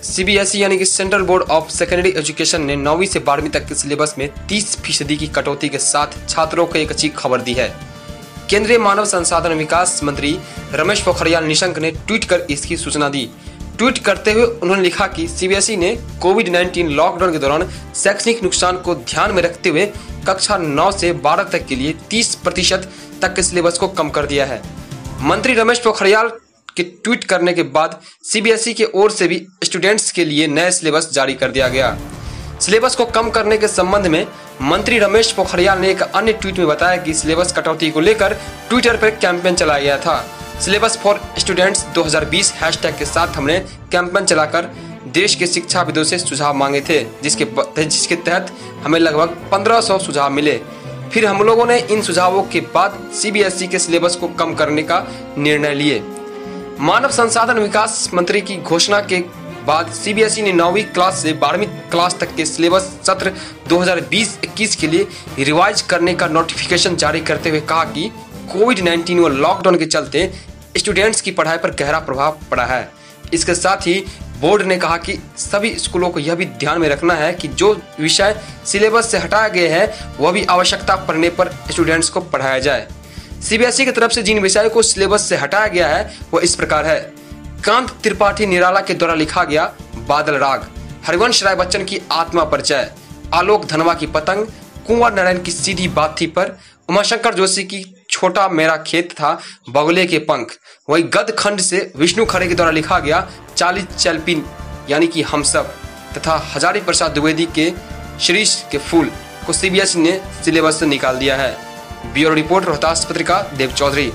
CBSE यानी कि central board of secondary education ने 9वीं से 12वीं तक के सिलेबस में 30% की कटौती के साथ छात्रों को एक अच्छी खबर दी है। केंद्रीय मानव संसाधन विकास मंत्री रमेश पोखरियाल निशंक ने ट्वीट कर इसकी सूचना दी। ट्वीट करते हुए उन्होंने लिखा कि सीबीएसई ने कोविड-19 लॉकडाउन के दौरान शैक्षणिक नुकसान को ध्यान में रखते हुए कक्षा 9 से 12 तक के लिए 30% तक के सिलेबस को कम कर दिया है। मंत्री रमेश पोखरियाल के ट्वीट करने के बाद सीबीएसई के ओर से भी स्टूडेंट्स के लिए नया सिलेबस जारी कर दिया गया। सिलेबस को कम करने के संबंध में मंत्री रमेश पोखरियाल ने एक अन्य ट्वीट में बताया कि सिलेबस कटौती को लेकर ट्विटर पर कैंपेन चलाया गया था। सिलेबस फॉर स्टूडेंट्स 2020 हैशटैग के साथ हमने कैंपेन चलाकर देश के शिक्षाविदों से सुझाव मांगे थे, जिसके तहत हमें लगभग 1500 सुझाव मिले। फिर हम लोगों ने इन सुझावों के बाद सीबीएसई के सिलेबस को कम करने का निर्णय लिए। मानव संसाधन विकास मंत्री की घोषणा के बाद सीबीएसई ने 9वीं क्लास से 12वीं क्लास तक के सिलेबस सत्र 2020-21 के लिए रिवाइज करने का नोटिफिकेशन जारी करते हुए कहा कि कोविड-19 व लॉकडाउन के चलते स्टूडेंट्स की पढ़ाई पर गहरा प्रभाव पड़ा है। इसके साथ ही बोर्ड ने कहा कि सभी स्कूलों को यह भी ध्यान में रखना है कि जो विषय सिलेबस से हटाए गए हैं वह भी आवश्यकता पड़ने पर स्टूडेंट्स को पढ़ाया जाए। सीबीएसई की तरफ से जिन विषयों को सिलेबस से हटाया गया है वह इस प्रकार है। कांत त्रिपाठी निराला के द्वारा लिखा गया बादल राग, हरिवंश राय बच्चन की आत्मा परिचय, आलोक धनवा की पतंग, कुंवर नारायण की सीधी बात थी पर, उमाशंकर जोशी की छोटा मेरा खेत था, बगुले के पंख। वही गद खंड से विष्णु खरे के द्वारा लिखा गया चाली चलपिन यानी कि हम सब तथा हजारी प्रसाद द्विवेदी के शीरीष के फूल को सीबीएसई ने सिलेबस से निकाल दिया है। ब्यूरो रिपोर्ट रोहतास पत्रिका देव चौधरी।